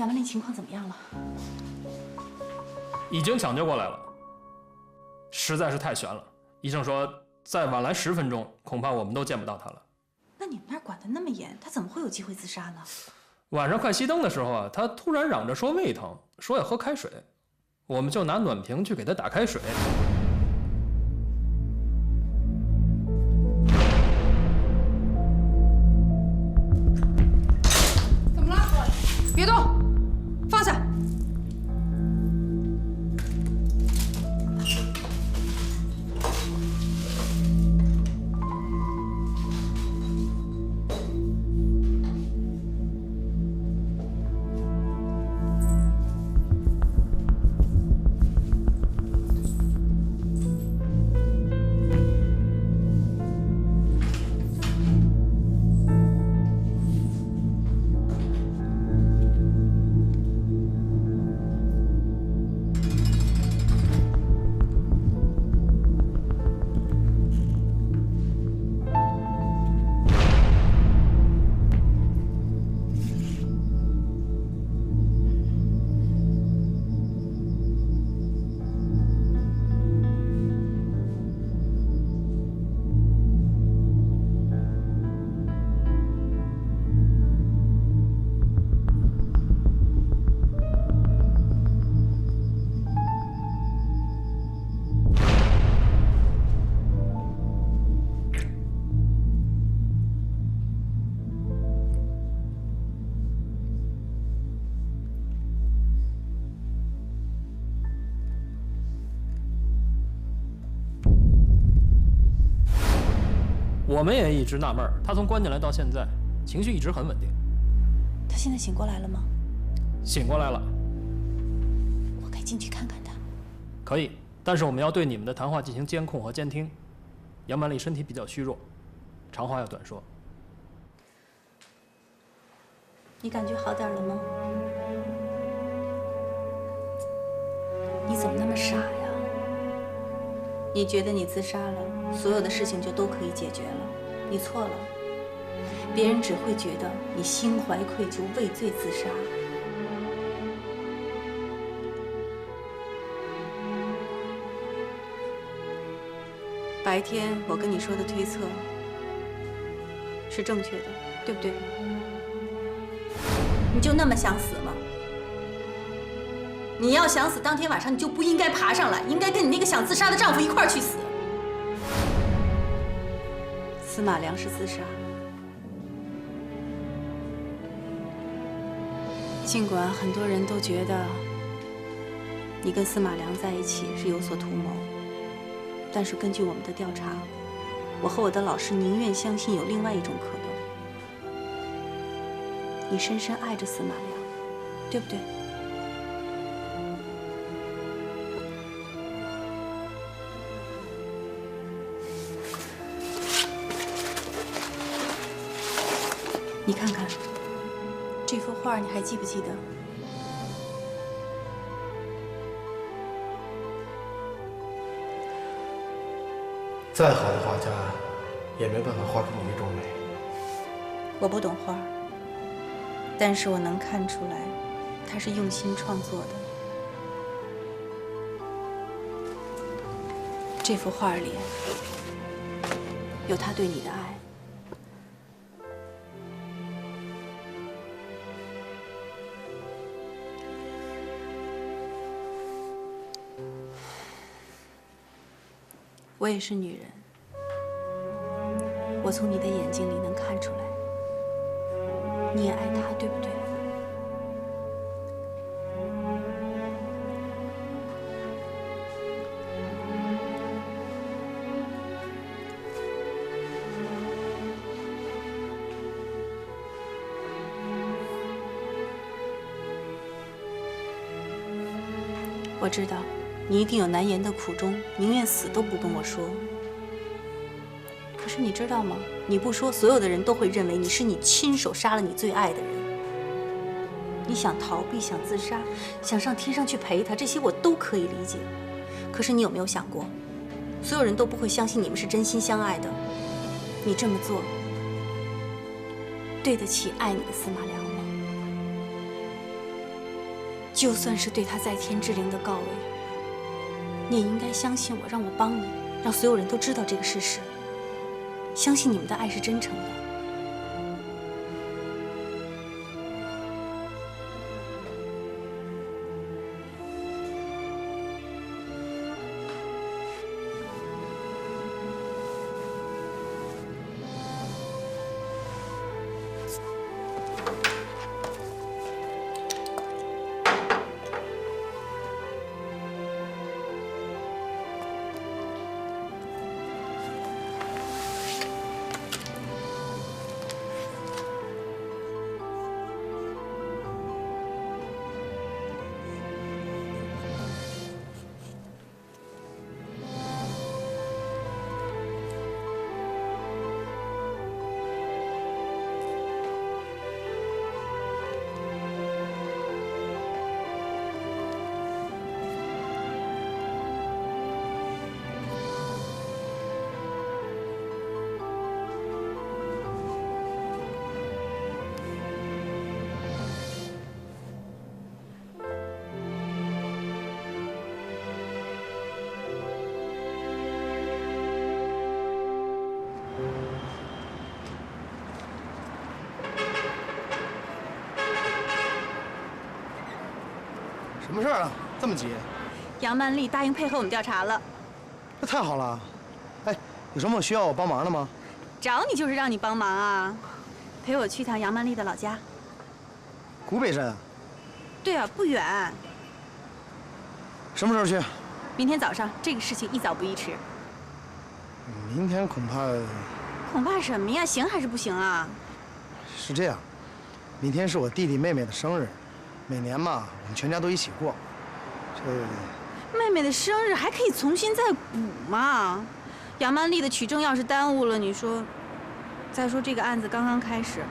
杨文丽情况怎么样了？已经抢救过来了，实在是太悬了。医生说再晚来10分钟，恐怕我们都见不到他了。那你们那儿管得那么严，他怎么会有机会自杀呢？晚上快熄灯的时候啊，他突然嚷着说胃疼，说要喝开水，我们就拿暖瓶去给他打开水。怎么了？别动，放下。我们也一直纳闷，他从关进来到现在，情绪一直很稳定。他现在醒过来了吗？醒过来了，我可以进去看看他。可以，但是我们要对你们的谈话进行监控和监听。杨曼丽身体比较虚弱，长话要短说。你感觉好点了吗？你怎么那么傻呀？你觉得你自杀了，所有的事情就都可以解决了？你错了，别人只会觉得你心怀愧疚，畏罪自杀。白天我跟你说的推测是正确的，对不对？你就那么想死吗？你要想死，当天晚上你就不应该爬上来，应该跟你那个想自杀的丈夫一块儿去死。司马良是自杀，尽管很多人都觉得你跟司马良在一起是有所图谋，但是根据我们的调查，我和我的老师宁愿相信有另外一种可能。你深深爱着司马良，对不对？你看看这幅画，你还记不记得？再好的画家，也没办法画出你那种美。我不懂画，但是我能看出来，他是用心创作的。这幅画里有他对你的爱。我也是女人，我从你的眼睛里能看出来，你也爱他，对不对？我知道。你一定有难言的苦衷，宁愿死都不跟我说。可是你知道吗？你不说，所有的人都会认为你是你亲手杀了你最爱的人。你想逃避，想自杀，想上天上去陪他，这些我都可以理解。可是你有没有想过，所有人都不会相信你们是真心相爱的？你这么做，对得起爱你的司马良吗？就算是对他在天之灵的告慰，你也应该相信我，让我帮你，让所有人都知道这个事实，相信你们的爱是真诚的。什么事儿啊？这么急？杨曼丽答应配合我们调查了，那太好了。哎，有什么需要我帮忙的吗？找你就是让你帮忙啊，陪我去趟杨曼丽的老家。古北镇？对啊，不远。什么时候去？明天早上，这个事情宜早不宜迟。明天恐怕……恐怕什么呀？行还是不行啊？是这样，明天是我弟弟妹妹的生日，每年嘛，我们全家都一起过。妹妹的生日还可以重新再补嘛？杨曼丽的取证要是耽误了，你说？再说这个案子刚刚开始，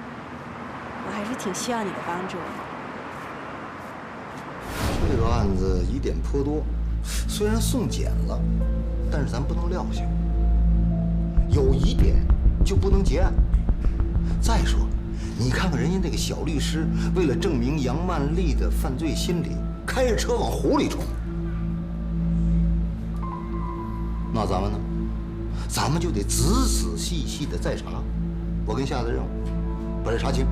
我还是挺需要你的帮助的。这个案子疑点颇多，虽然送检了，但是咱不能撂下。有疑点就不能结案。再说，你看看人家那个小律师，为了证明杨曼丽的犯罪心理，开着车往湖里冲。那咱们呢？咱们就得仔仔细细的再查。我给你下的任务，把这查清。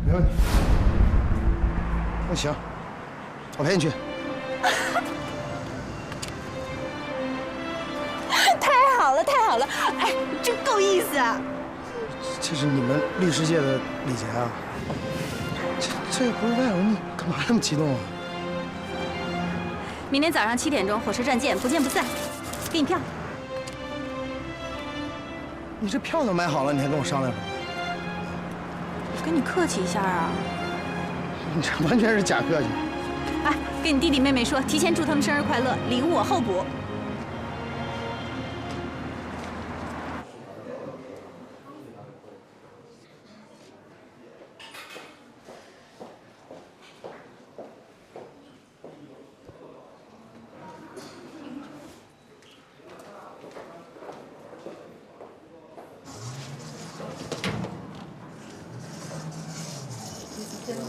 没问题。那行，我陪你去。太好了，太好了！哎，真够意思啊！这是你们律师界的礼节啊！这不是外人，你干嘛那么激动啊？明天早上7点钟，火车站见，不见不散。给你票。你这票都买好了，你还跟我商量什么？我跟你客气一下啊。你这完全是假客气。哎，跟你弟弟妹妹说，提前祝他们生日快乐，礼物我后补。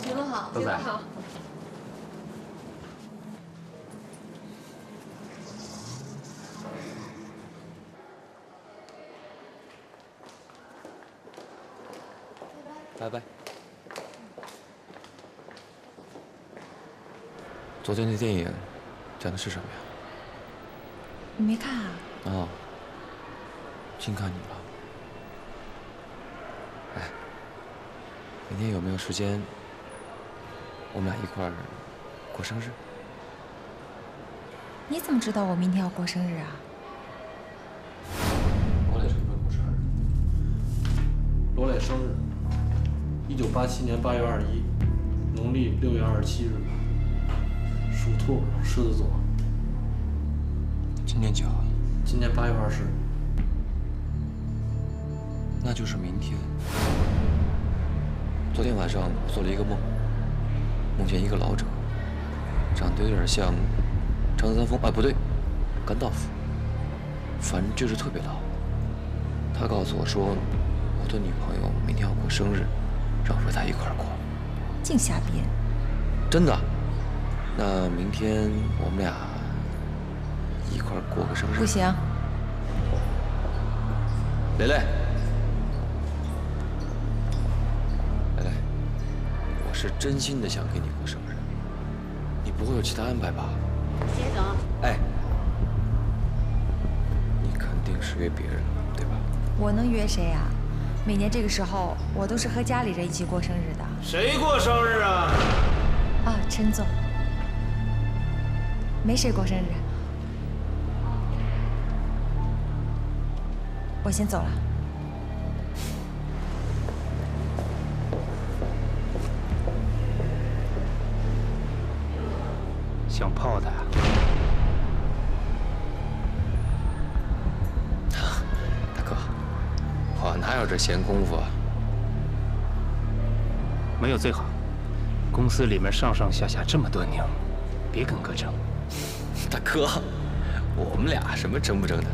你们好，你们好。拜拜。昨天那电影讲的是什么呀？你没看啊？哦，轻看你了。哎，明天有没有时间？我们俩一块儿过生日。你怎么知道我明天要过生日啊？罗磊什么时候过生日？罗磊生日，1987年8月21，农历6月27日，属兔，狮子座。今年几号？今年8月20。那就是明天。昨天晚上我做了一个梦。梦见一个老者，长得有点像张三丰，哎，不对，甘道夫，反正就是特别老。他告诉我说，我的女朋友明天要过生日，让我和她一块儿过。净瞎编！真的？那明天我们俩一块儿过个生日？不行。蕾蕾，蕾蕾，我是真心的想给你过生日，你不会有其他安排吧？杰总，哎，你肯定是约别人了，对吧？我能约谁呀？每年这个时候，我都是和家里人一起过生日的。谁过生日啊？啊，陈总，没谁过生日。我先走了。想泡他呀？大哥，我哪有这闲工夫啊？没有最好。公司里面上上下下这么多拧，别跟哥争。大哥，我们俩什么争不争的？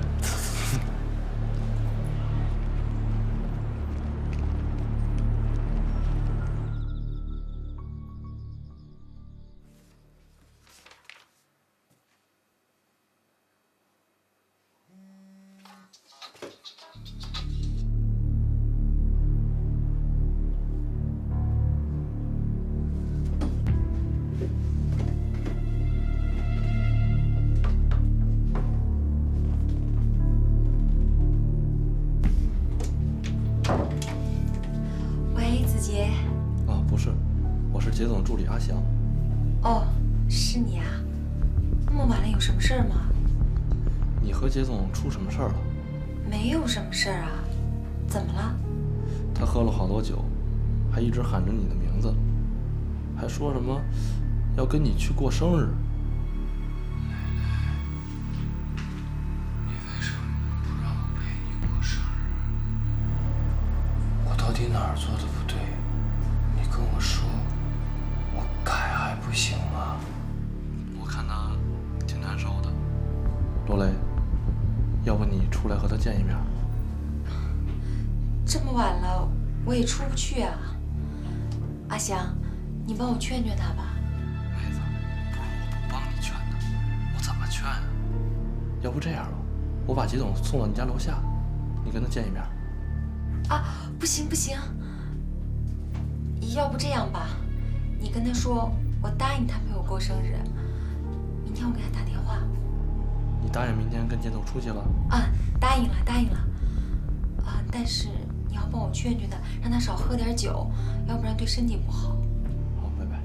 喂，子杰。啊，不是，我是杰总助理阿翔。哦，是你啊？那么晚了，有什么事儿吗？你和杰总出什么事儿了？没有什么事儿啊。怎么了？他喝了好多酒，还一直喊着你的名字，还说什么要跟你去过生日。你为什么不让我陪你过生日？我到底哪儿做的不对？你跟我说，我改还不行吗？我看他挺难受的。罗雷，要不你出来和他见一面？这么晚了，我也出不去啊。阿翔，你帮我劝劝他吧。妹子，不是我不帮你劝的，我怎么劝啊？要不这样吧，我把杰总送到你家楼下，你跟他见一面。啊，不行不行，要不这样吧，你跟他说我答应他陪我过生日，明天我给他打电话。你答应明天跟杰总出去了？啊，答应了答应了。啊，但是你要帮我劝劝他，让他少喝点酒，要不然对身体不好。好，拜拜。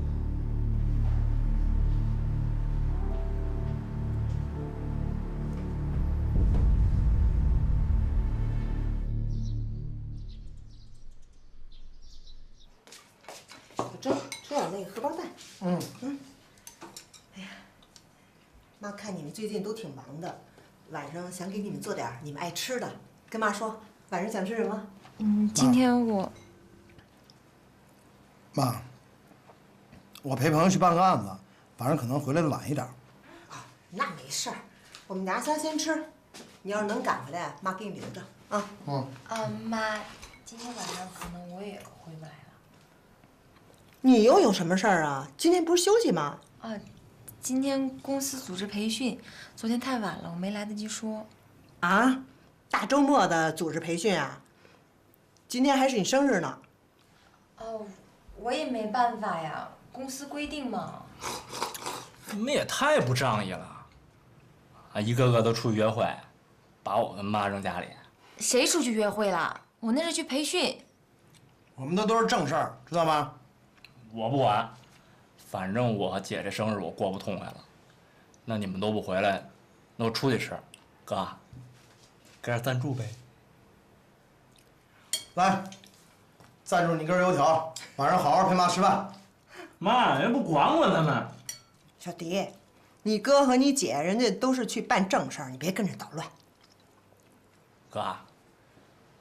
蒸点那个荷包蛋。哎呀，妈看你们最近都挺忙的，晚上想给你们做点你们爱吃的。跟妈说，晚上想吃什么？今天我妈，我陪朋友去办个案子，晚上可能回来的晚一点。啊，那没事儿，我们娘仨先吃。你要是能赶回来，妈给你留着啊。妈，今天晚上可能我也回不来了。你又有什么事儿啊？今天不是休息吗？啊，今天公司组织培训，昨天太晚了，我没来得及说。啊，大周末的组织培训啊？今天还是你生日呢。哦，我也没办法呀，公司规定嘛。你们也太不仗义了，啊，一个个都出去约会，把我跟妈扔家里。谁出去约会了？我那是去培训。我们的都是正事儿，知道吗？我不管，反正我和姐这生日我过不痛快了。那你们都不回来，那我出去吃，哥，给点赞助呗。来，赞助你根油条，晚上好好陪妈吃饭。妈，人不管管他们。小迪，你哥和你姐人家都是去办正事儿，你别跟着捣乱。哥，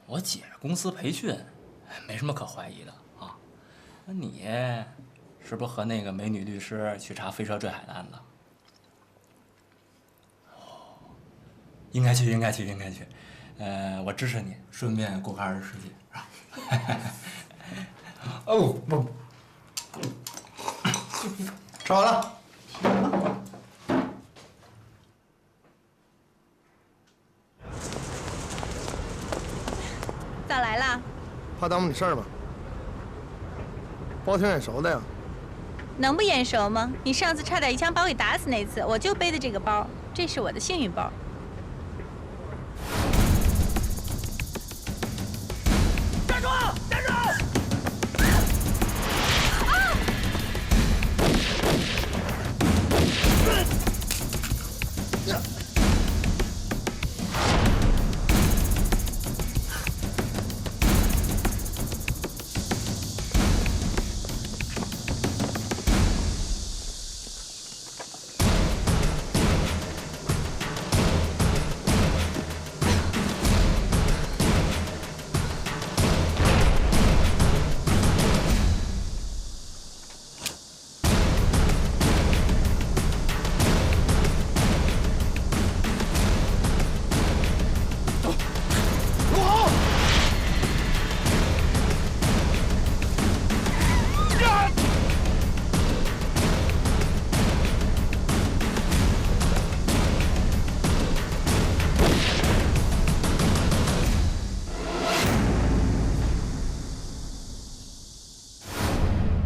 我姐公司培训，没什么可怀疑的啊。那你是不是和那个美女律师去查飞车坠海的案子？哦，应该去，应该去，应该去。我支持你，顺便过个20世纪，是吧？哦不。吃完了。咋来啦？怕耽误你事儿吗？包挺眼熟的呀。能不眼熟吗？你上次差点一枪把我给打死那次，我就背的这个包，这是我的幸运包。站住！站住！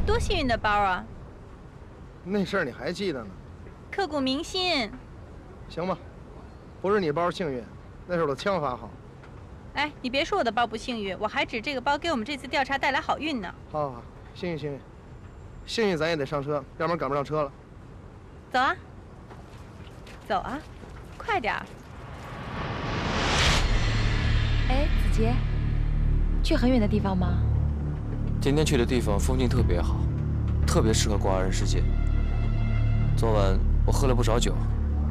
多幸运的包啊！那事儿你还记得呢？刻骨铭心。行吧，不是你包幸运，那是我的枪法好。哎，你别说我的包不幸运，我还指这个包给我们这次调查带来好运呢。好好好，幸运幸运，幸运咱也得上车，要不然赶不上车了。走啊，走啊，快点儿！哎，子杰，去很远的地方吗？今天去的地方风景特别好，特别适合过2人世界。昨晚我喝了不少酒，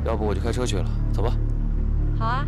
要不我就开车去了，走吧。好啊。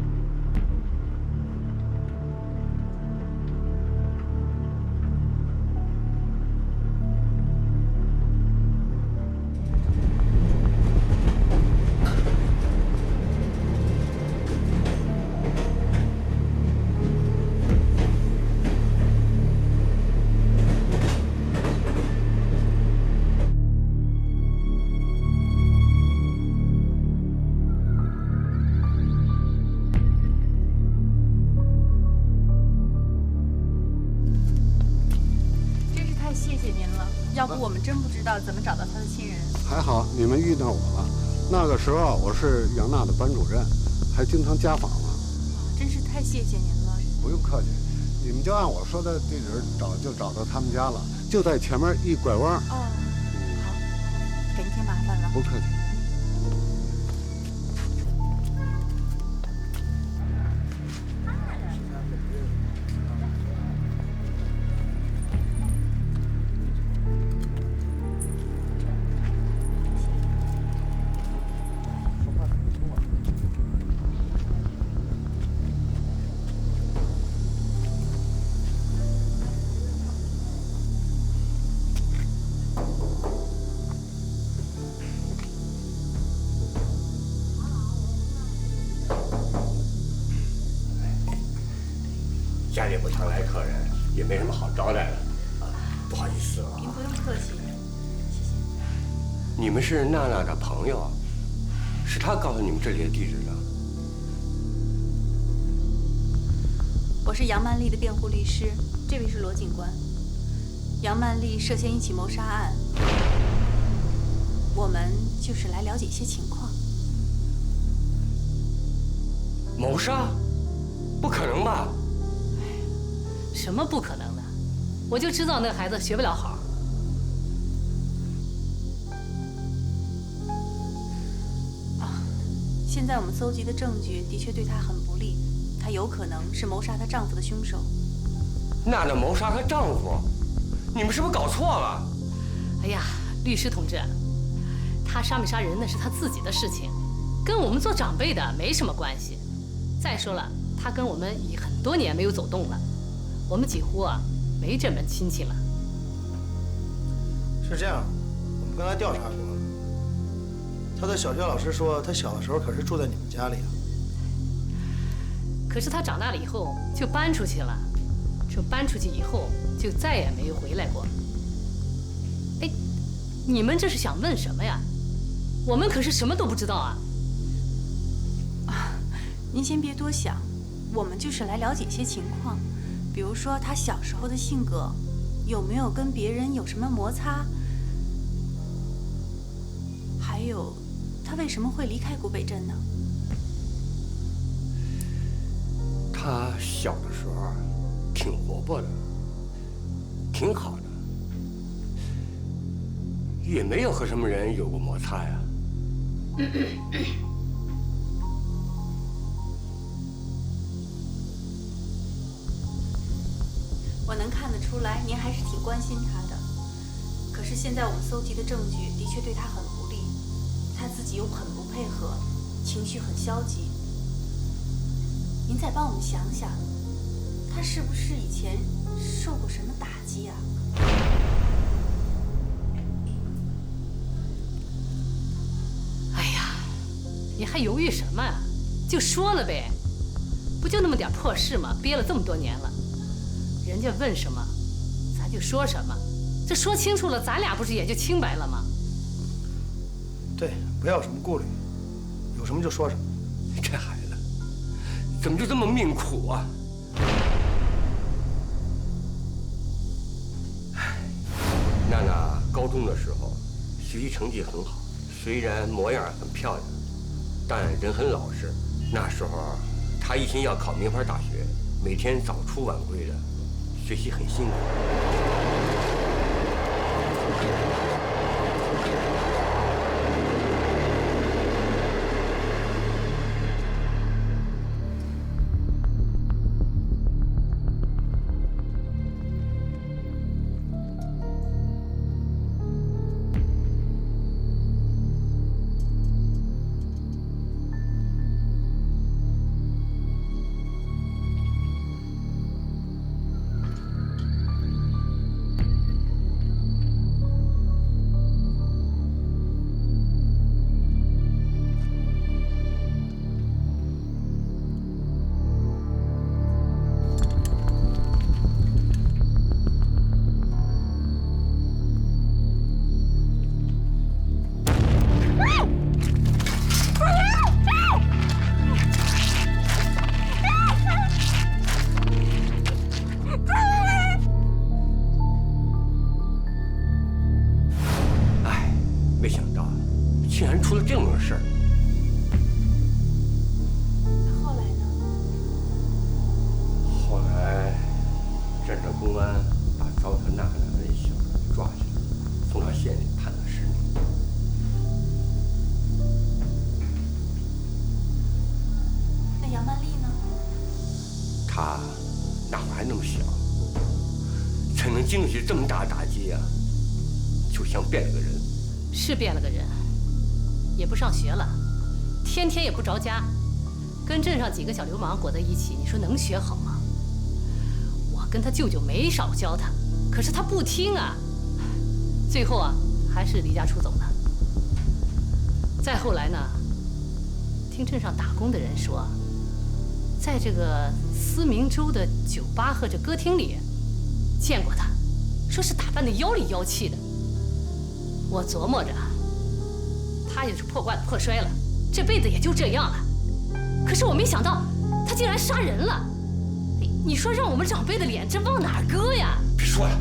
要不我们真不知道怎么找到他的亲人。还好你们遇到我了，那个时候我是杨娜的班主任，还经常家访呢。真是太谢谢您了。不用客气，你们就按我说的地址找，就找到他们家了，就在前面一拐弯。哦，好，给您添麻烦了。不客气。家里不常来客人，也没什么好招待的，不好意思啊。您不用客气，谢谢。你们是娜娜的朋友，是她告诉你们这里的地址的。我是杨曼丽的辩护律师，这位是罗警官。杨曼丽涉嫌一起谋杀案，我们就是来了解一些情况。谋杀？不可能吧？什么不可能的？我就知道那孩子学不了好。现在我们搜集的证据的确对她很不利，她有可能是谋杀她丈夫的凶手。娜娜谋杀她丈夫？你们是不是搞错了？哎呀，律师同志，她杀没杀人那是她自己的事情，跟我们做长辈的没什么关系。再说了，她跟我们已很多年没有走动了。我们几乎没这门亲戚了。是这样，我们刚才调查过，他的小学老师说，他小的时候可是住在你们家里啊。可是他长大了以后就搬出去了，这搬出去以后就再也没有回来过。哎，你们这是想问什么呀？我们可是什么都不知道啊！您先别多想，我们就是来了解一些情况，比如说他小时候的性格，有没有跟别人有什么摩擦，还有他为什么会离开古北镇呢？他小的时候挺活泼的，挺好的，也没有和什么人有过摩擦呀。我能看得出来，您还是挺关心他的。可是现在我们搜集的证据的确对他很不利，他自己又很不配合，情绪很消极。您再帮我们想想，他是不是以前受过什么打击啊？哎呀，你还犹豫什么啊？就说了呗，不就那么点破事吗？憋了这么多年了。人家问什么，咱就说什么，这说清楚了，咱俩不是也就清白了吗？对，不要有什么顾虑，有什么就说什么。这孩子怎么就这么命苦啊？娜娜高中的时候学习成绩很好，虽然模样很漂亮，但人很老实。那时候她一心要考名牌大学，每天早出晚归的。学习很辛苦。经历这么大打击啊，就像变了个人。是变了个人，也不上学了，天天也不着家，跟镇上几个小流氓裹在一起，你说能学好吗？我跟他舅舅没少教他，可是他不听啊，最后啊还是离家出走了。再后来呢，听镇上打工的人说，在这个思明州的酒吧和这歌厅里见过他。说是打扮的妖里妖气的，我琢磨着，他也是破罐子破摔了，这辈子也就这样了。可是我没想到，他竟然杀人了。你说让我们长辈的脸，这往哪儿搁呀？别说了。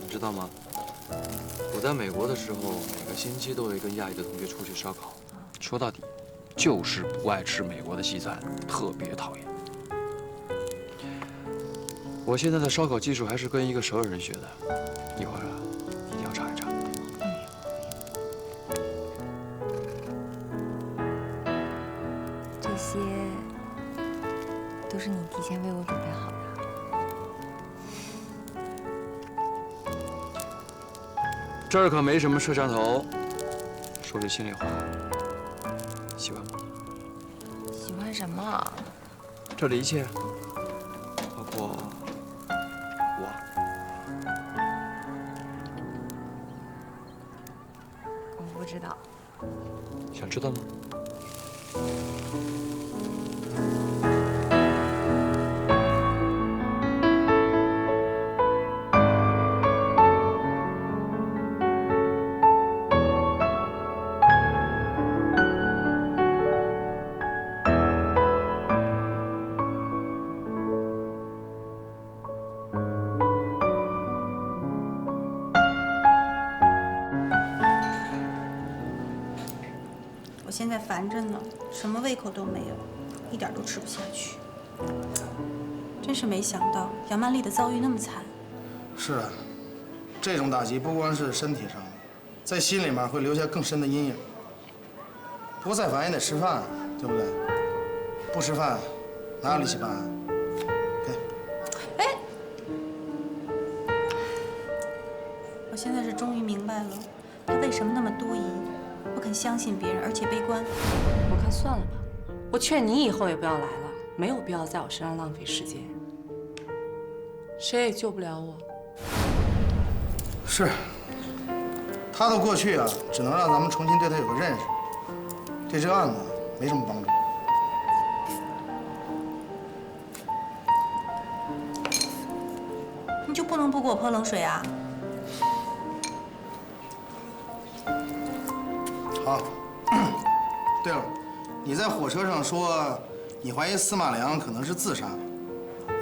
知道吗？我在美国的时候，每个星期都会跟亚裔的同学出去烧烤。说到底，就是不爱吃美国的西餐，特别讨厌。我现在的烧烤技术还是跟一个首尔人学的，一会儿啊，一定要尝一尝。这些都是你提前为我准备好的。这儿可没什么摄像头，说句心里话，喜欢吗？喜欢什么？这里一切，包括我。我不知道。想知道吗？我现在烦着呢，什么胃口都没有，一点都吃不下去。真是没想到杨曼丽的遭遇那么惨。是啊，这种打击不光是身体上的，在心里面会留下更深的阴影。不过再烦也得吃饭，对不对？不吃饭哪有力气办啊？给。哎，我现在是终于明白了，他为什么那么多疑，不肯相信别人，而且悲观。我看算了吧，我劝你以后也不要来了，没有必要在我身上浪费时间。谁也救不了我。是，他的过去啊，只能让咱们重新对他有个认识，对这个案子没什么帮助。你就不能不给我泼冷水啊？好。对了，你在火车上说你怀疑司马良可能是自杀，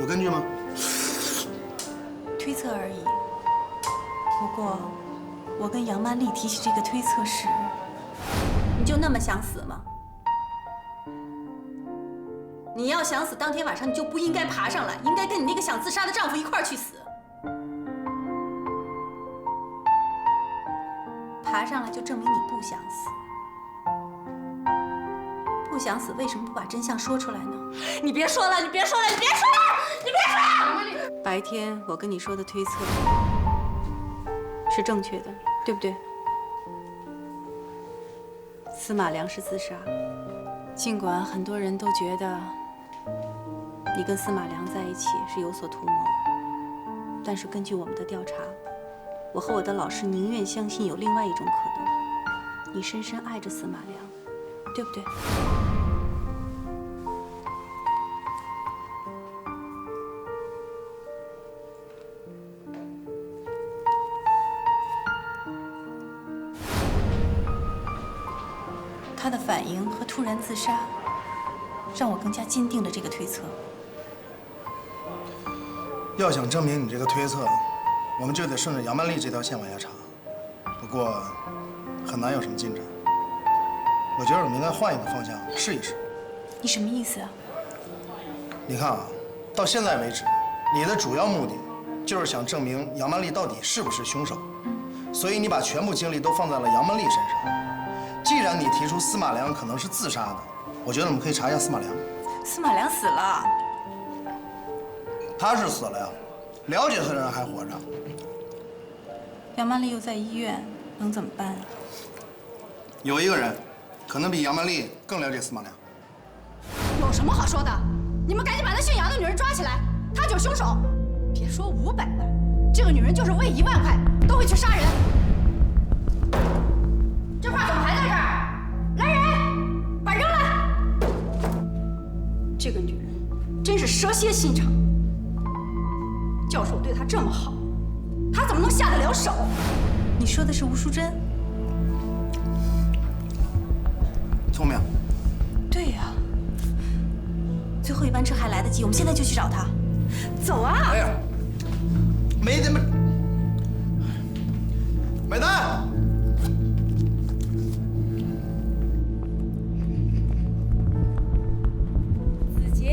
有根据吗？推测而已。不过，我跟杨曼丽提起这个推测时，你就那么想死吗？你要想死，当天晚上你就不应该爬上来，应该跟你那个想自杀的丈夫一块儿去死。爬上来就证明你不想死。不想死，为什么不把真相说出来呢？你别说了，你别说了，你别说了，你别说了！白天我跟你说的推测是正确的，对不对？司马良是自杀，尽管很多人都觉得你跟司马良在一起是有所图谋，但是根据我们的调查，我和我的老师宁愿相信有另外一种可能，你深深爱着司马良，对不对？他的反应和突然自杀，让我更加坚定了这个推测。要想证明你这个推测，我们就得顺着杨曼丽这条线往下查。不过，很难有什么进展。我觉得我们应该换一个方向试一试。你什么意思啊？你看啊，到现在为止，你的主要目的就是想证明杨曼丽到底是不是凶手。所以你把全部精力都放在了杨曼丽身上。既然你提出司马良可能是自杀的，我觉得我们可以查一下司马良。司马良死了。他是死了呀，了解他的人还活着。杨曼丽又在医院，能怎么办啊？有一个人，可能比杨曼丽更了解司马良。有什么好说的？你们赶紧把那姓杨的女人抓起来，她就是凶手。别说500万，这个女人就是为1万块都会去杀人。这话怎么还在这儿？来人，把扔了！这个女人真是蛇蝎心肠。教授对她这么好，她怎么能下得了手？你说的是吴淑珍？聪明。对呀。最后一班车还来得及，我们现在就去找她。走啊！哎呀，没他妈，美丹。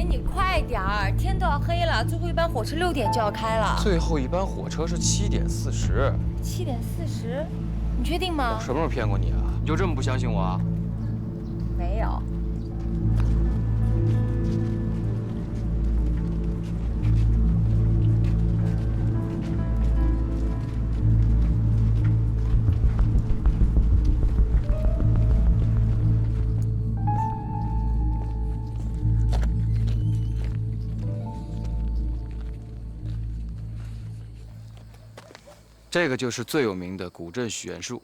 你快点儿，天都要黑了，最后一班火车6点就要开了。最后一班火车是7点40。7点40，你确定吗？我什么时候骗过你啊？你就这么不相信我啊？没有。这个就是最有名的古镇许愿树。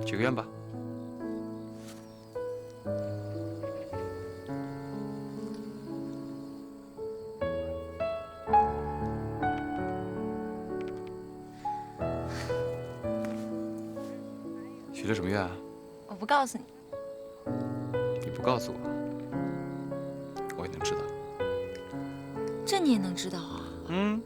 许个愿吧。许的什么愿啊？我不告诉你。你不告诉我，我也能知道。这你也能知道啊？嗯。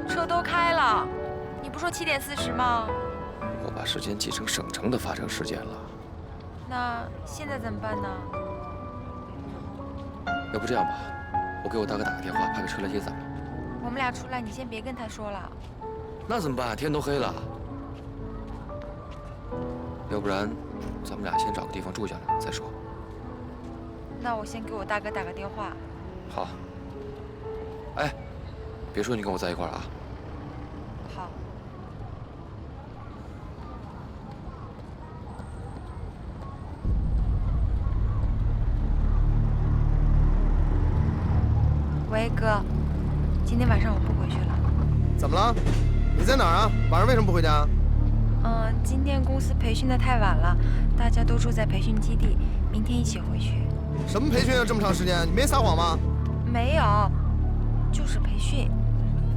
车都开了，你不说7点40吗？我把时间记成省城的发车时间了。那现在怎么办呢？要不这样吧，我给我大哥打个电话，派个车来接咱们。我们俩出来，你先别跟他说了。那怎么办？天都黑了。要不然，咱们俩先找个地方住下来再说。那我先给我大哥打个电话。好。哎，别说你跟我在一块儿啊。好。喂，哥，今天晚上我不回去了。怎么了？你在哪儿啊？晚上为什么不回家？今天公司培训的太晚了，大家都住在培训基地，明天一起回去。什么培训啊？这么长时间，你没撒谎吗？没有，就是培训。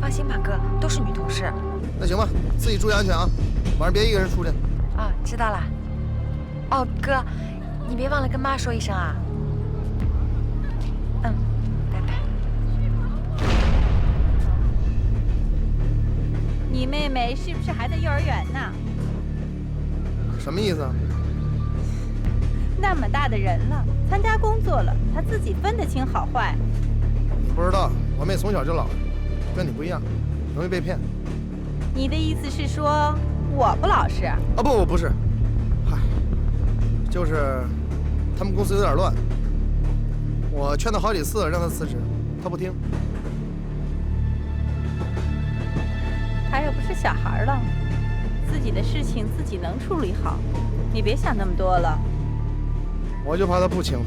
放心吧，哥，都是女同事。那行吧，自己注意安全啊，晚上别一个人出去。啊，知道了。哦，哥，你别忘了跟妈说一声啊。嗯，拜拜。你妹妹是不是还在幼儿园呢？什么意思啊？那么大的人了，参加工作了，她自己分得清好坏。你不知道，我妹从小就老实，跟你不一样，容易被骗。你的意思是说我不老实？啊不是，嗨，就是他们公司有点乱，我劝他好几次让他辞职，他不听。他又不是小孩了，自己的事情自己能处理好，你别想那么多了。我就怕他不清楚。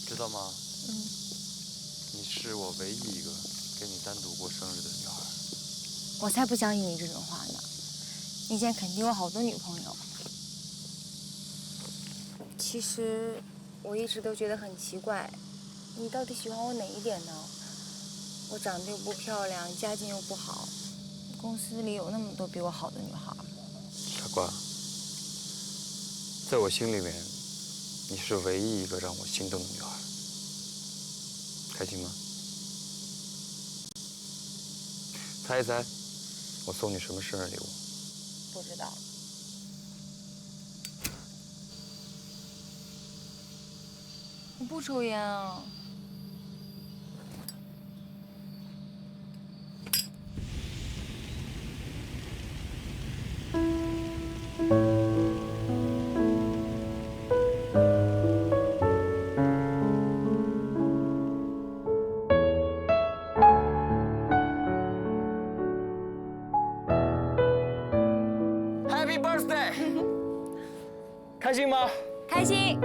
知道吗？你是我唯一一个给你单独过生日的女孩。我才不相信你这种话呢！你以前肯定有好多女朋友。其实我一直都觉得很奇怪，你到底喜欢我哪一点呢？我长得又不漂亮，家境又不好，公司里有那么多比我好的女孩。傻瓜，在我心里面，你是唯一一个让我心动的女孩。开心吗？猜一猜，我送你什么生日礼物？不知道。我不抽烟啊。Happy birthday！ 开心吗？开心。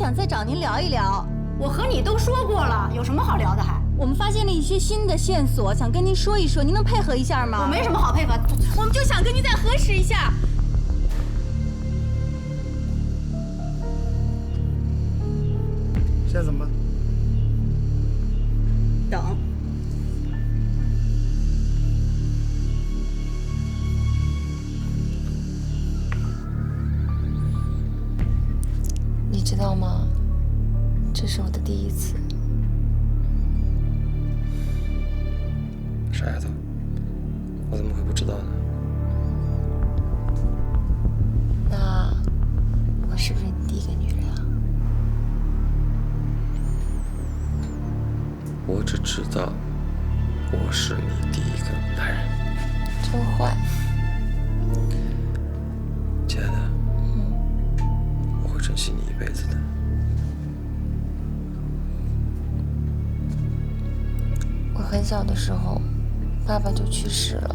想再找您聊一聊。我和你都说过了，有什么好聊的还？我们发现了一些新的线索，想跟您说一说，您能配合一下吗？我没什么好配合，我们就想跟您再核实一下。现在怎么办？等。你知道吗？这是我的第一次。傻丫头，我怎么会不知道呢？那我是不是你第一个女人啊？我只知道我是你第一个男人。真坏。亲爱的，我会珍惜你一辈子的。我很小的时候，爸爸就去世了，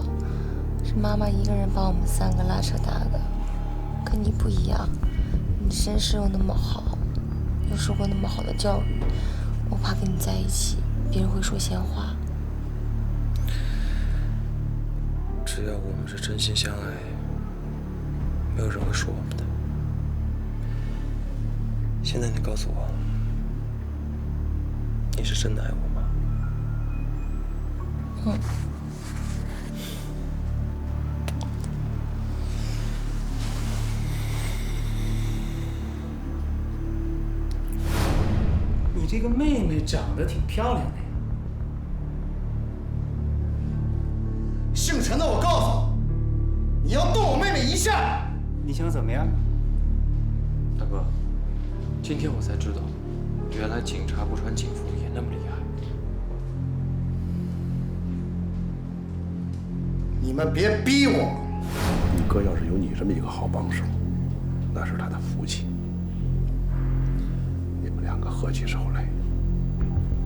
是妈妈一个人把我们3个拉扯大的。跟你不一样，你身世又那么好，又受过那么好的教育，我怕跟你在一起，别人会说闲话。只要我们是真心相爱，没有人会说我们的。现在你告诉我，你是真的爱我吗？你这个妹妹长得挺漂亮的呀。姓陈的，我告诉你，你要动我妹妹一下，你想怎么样？大哥，今天我才知道，原来警察不穿警服也那么厉害。你们别逼我。你哥要是有你这么一个好帮手，那是他的福气。你们2个合起手来，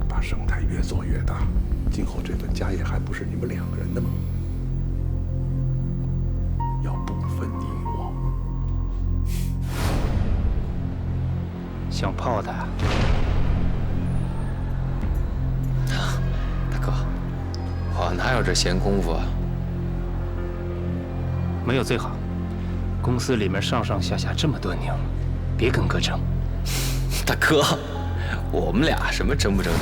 把生态越做越大，今后这顿家业还不是你们2个人的吗？要不分你我。想泡他？大哥，我哪有这闲工夫啊？没有最好。公司里面上上下下这么多牛，别跟哥争。大哥，我们俩什么争不争的？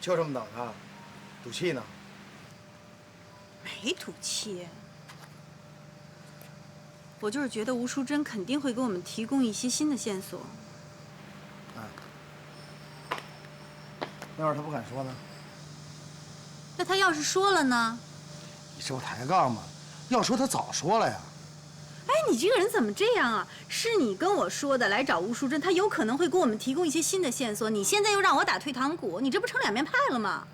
就这么等他，赌气呢？没赌气，我就是觉得吴淑珍肯定会给我们提供一些新的线索。那要是他不敢说呢？那他要是说了呢？你这不抬杠吗？要说他早说了呀。哎，你这个人怎么这样啊？是你跟我说的来找吴淑珍，她有可能会给我们提供一些新的线索。你现在又让我打退堂鼓，你这不成两面派了吗？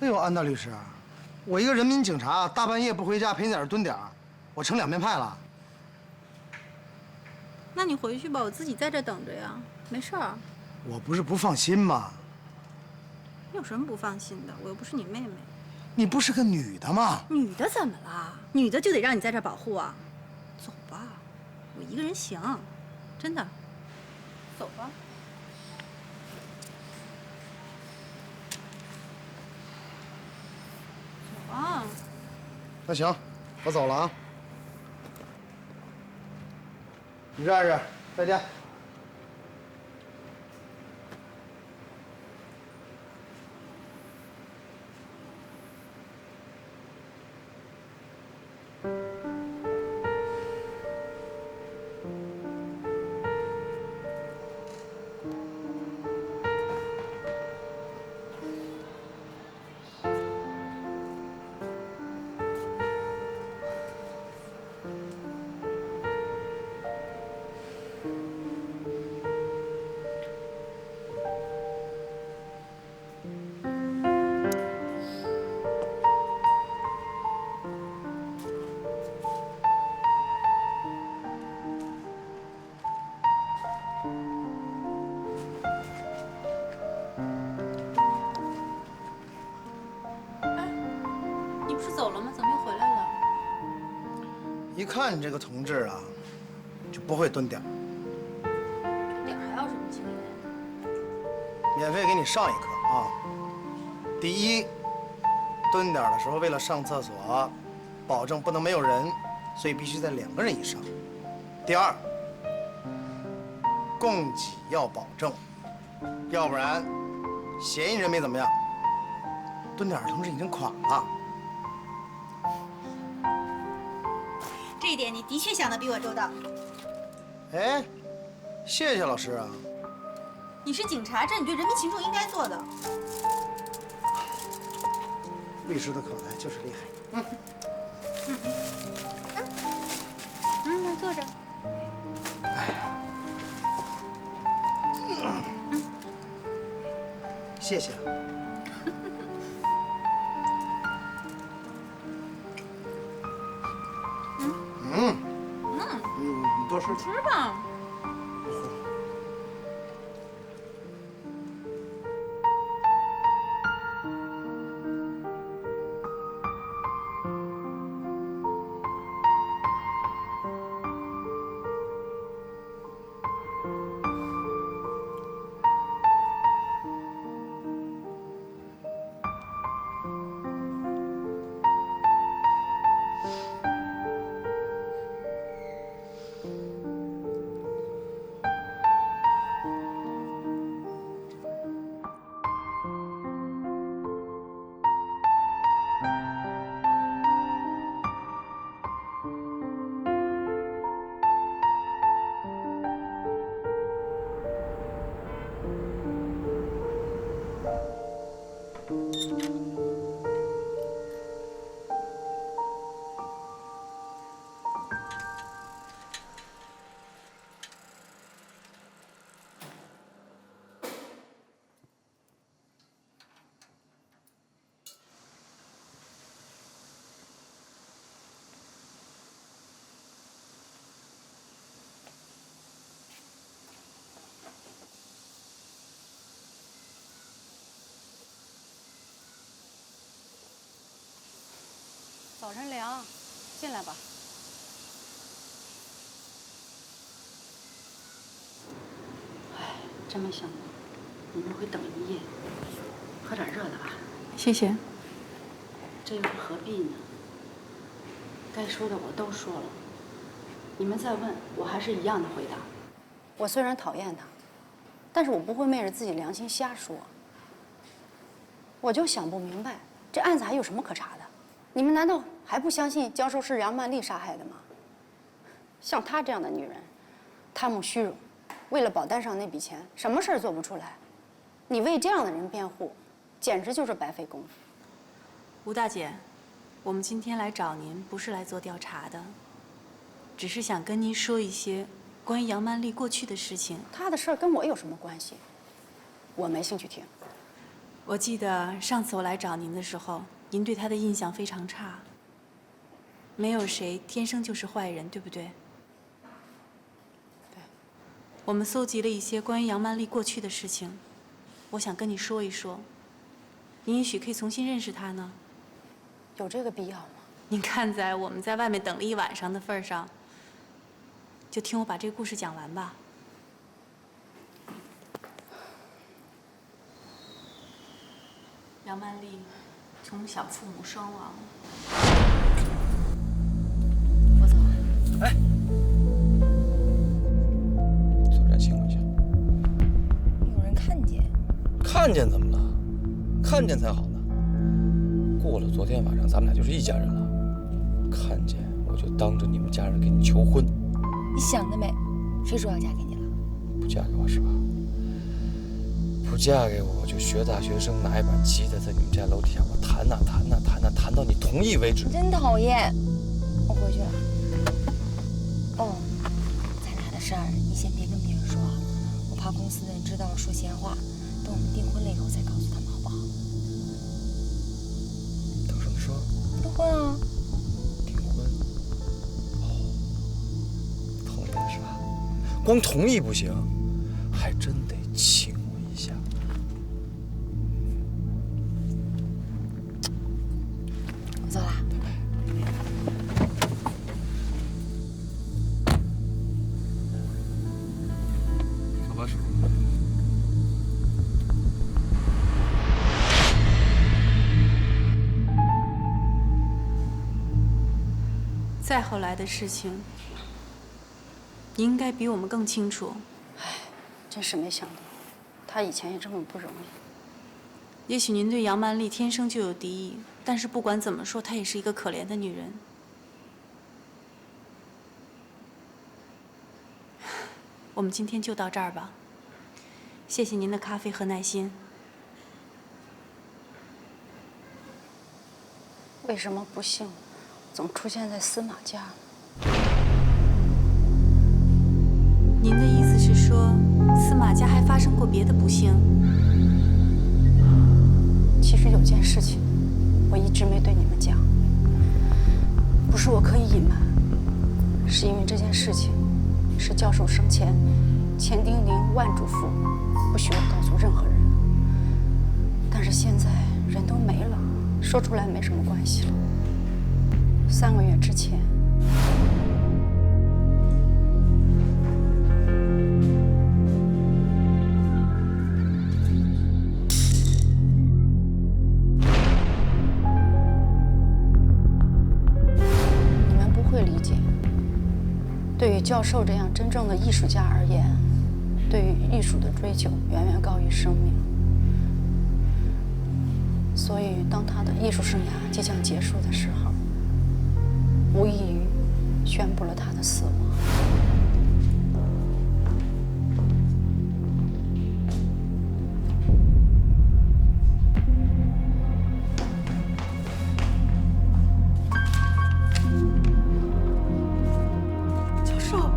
哎呦，安大律师，我一个人民警察，大半夜不回家陪你在这蹲点儿，我成两面派了？那你回去吧，我自己在这等着呀，没事儿。我不是不放心吗？你有什么不放心的？我又不是你妹妹。你不是个女的吗？女的怎么了？女的就得让你在这儿保护啊！走吧，我一个人行，真的。走吧。走啊！那行，我走了啊。你站着，再见。是走了吗？怎么又回来了？一看你这个同志啊，就不会蹲点儿。蹲点还要什么经验？免费给你上一课啊！第一，蹲点儿的时候为了上厕所，保证不能没有人，所以必须在2个人以上。第二，供给要保证，要不然嫌疑人没怎么样，蹲点儿的同志已经垮了。这一点你的确想得比我周到。哎，谢谢老师啊。你是警察，这你对人民群众应该做的。律师的口才就是厉害。那坐着。谢谢。你多吃点。吃吧。早晨凉，进来吧。哎，真没想到你们会等一夜，喝点热的吧。谢谢。这又是何必呢？该说的我都说了，你们再问，我还是一样的回答。我虽然讨厌他，但是我不会昧着自己良心瞎说。我就想不明白，这案子还有什么可查的？你们难道还不相信教授是杨曼丽杀害的吗？像她这样的女人，贪慕虚荣，为了保单上那笔钱，什么事儿做不出来。你为这样的人辩护，简直就是白费功夫。吴大姐，我们今天来找您不是来做调查的，只是想跟您说一些关于杨曼丽过去的事情。她的事儿跟我有什么关系？我没兴趣听。我记得上次我来找您的时候，您对她的印象非常差。没有谁天生就是坏人，对不对？对。我们搜集了一些关于杨曼丽过去的事情，我想跟你说一说，您也许可以重新认识她呢。有这个必要吗？您看在我们在外面等了一晚上的份上，就听我把这个故事讲完吧。杨曼丽从小父母双亡。我走。哎，坐这亲我一下。有人看见？看见怎么了？看见才好呢。过了昨天晚上，咱们俩就是一家人了。看见我就当着你们家人给你求婚。你想得美，谁说要嫁给你了？不嫁给我是吧？不嫁给我，就学大学生，拿一把吉他在你们家楼底下我弹呐弹呐弹呐，弹到你同意为止。你真讨厌，我回去了。哦，咱俩的事儿你先别跟别人说，我怕公司的人知道了说闲话。等我们订婚了以后再告诉他们，好不好？等什么时候？订婚啊。订婚？哦，同意了是吧？光同意不行，还真得亲我一下。我走啦。再后来的事情，你应该比我们更清楚。唉，真是没想到，他以前也这么不容易。也许您对杨曼丽天生就有敌意，但是不管怎么说，她也是一个可怜的女人。我们今天就到这儿吧。谢谢您的咖啡和耐心。为什么不幸总出现在司马家？您的意思是说，司马家还发生过别的不幸？其实有件事情，我一直没对你们讲，不是我刻意隐瞒，是因为这件事情是教授生前千叮咛万嘱咐，不许我告诉任何人。但是现在人都没了，说出来没什么关系了。3个月之前，你们不会理解，对于教授这样真正的艺术家而言，对于艺术的追求远远高于生命。所以，当他的艺术生涯即将结束的时候，无异于宣布了他的死亡。教授。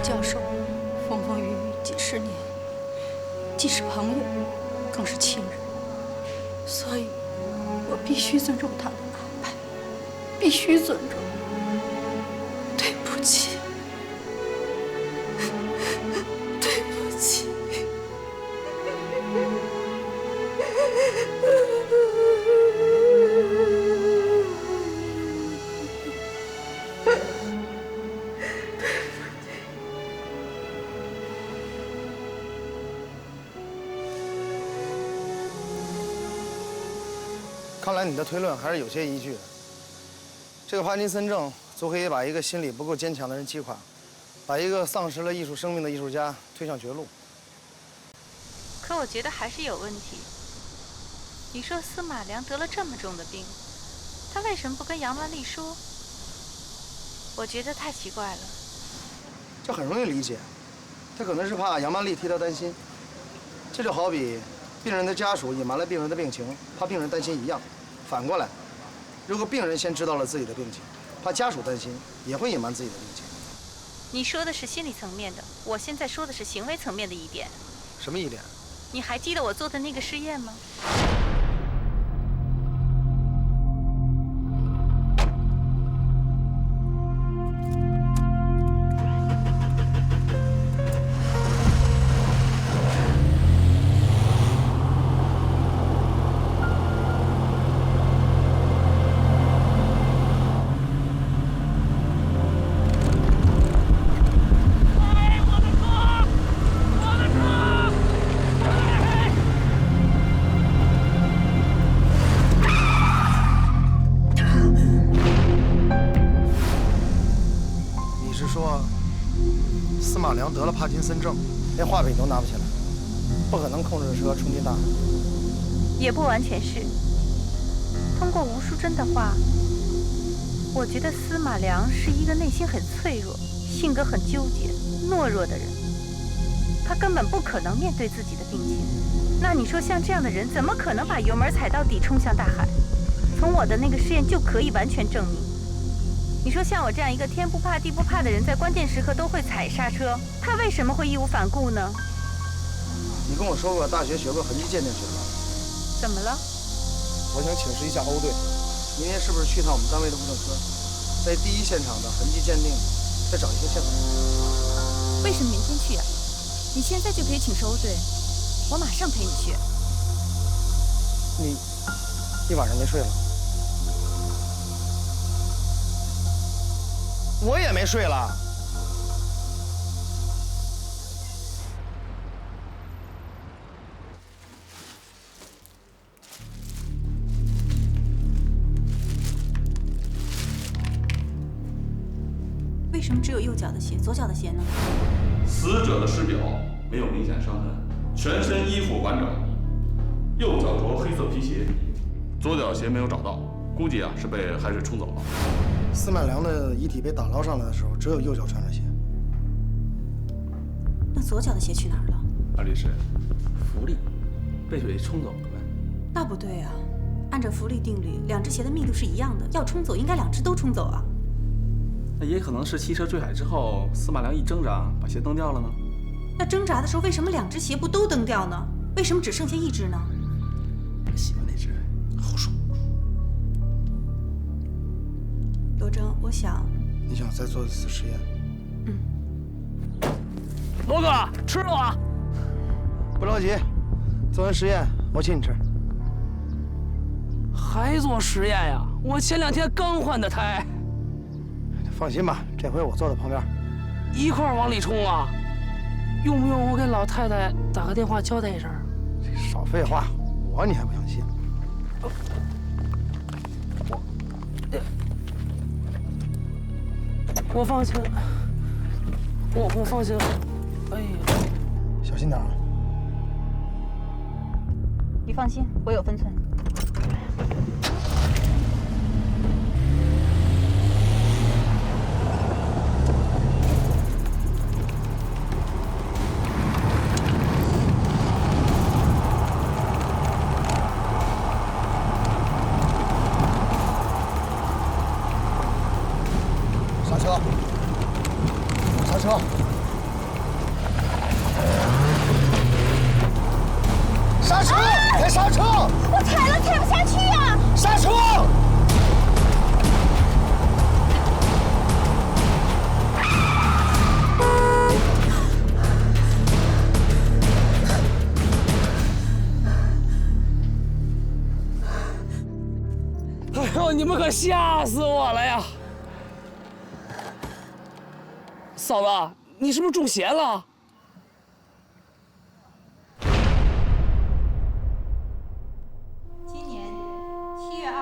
教授风风雨雨几10年，既是朋友，更是亲人，所以我必须尊重他的安排，必须尊重。对不起，对不起。看来你的推论还是有些依据的。这个帕金森症足可以把一个心理不够坚强的人击垮，把一个丧失了艺术生命的艺术家推向绝路。可我觉得还是有问题。你说司马良得了这么重的病，他为什么不跟杨曼丽说？我觉得太奇怪了。这很容易理解，他可能是怕杨曼丽替他担心。这就好比病人的家属隐瞒了病人的病情，怕病人担心一样。反过来，如果病人先知道了自己的病情，怕家属担心，也会隐瞒自己的病情。你说的是心理层面的，我现在说的是行为层面的疑点。什么疑点？你还记得我做的那个试验吗？司马良得了帕金森症，连画笔都拿不起来，不可能控制车冲进大海。也不完全是。通过吴淑珍的话，我觉得司马良是一个内心很脆弱、性格很纠结、懦弱的人。他根本不可能面对自己的病情。那你说，像这样的人，怎么可能把油门踩到底，冲向大海？从我的那个试验就可以完全证明。你说像我这样一个天不怕地不怕的人，在关键时刻都会踩刹车，他为什么会义无反顾呢？你跟我说过大学学过痕迹鉴定学吧？怎么了？我想请示一下欧队，明天是不是去趟我们单位的物证科，在第一现场的痕迹鉴定再找一些线索？为什么明天去啊？你现在就可以请示欧队，我马上陪你去。一晚上没睡了。我也没睡了。为什么只有右脚的鞋，左脚的鞋呢？死者的尸表没有明显伤痕，全身衣服完整，右脚着黑色皮鞋，左脚鞋没有找到，估计是被海水冲走了。司马良的遗体被打捞上来的时候，只有右脚穿着鞋。那左脚的鞋去哪儿了？安律师，浮力被水冲走了呗？那不对啊，按照浮力定律，两只鞋的密度是一样的，要冲走应该两只都冲走啊。那也可能是汽车坠海之后，司马良一挣扎把鞋蹬掉了呢。那挣扎的时候，为什么两只鞋不都蹬掉呢？为什么只剩下一只呢？我喜欢那只。胡说。罗征，我想，你想再做一次实验？罗哥，吃了啊！不着急，做完实验我请你吃。还做实验呀？我前2天刚换的胎。放心吧，这回我坐在旁边。一块儿往里冲啊？用不用我给老太太打个电话交代一声？少废话，你还不相信？我放心，我放心。哎呀，小心点啊！你放心，我有分寸。刹车！刹车！刹车！踩刹车！我踩了踩不下去呀！刹车！哎呦，你们可吓死我了呀！嫂子，你是不是中邪了？今年7月28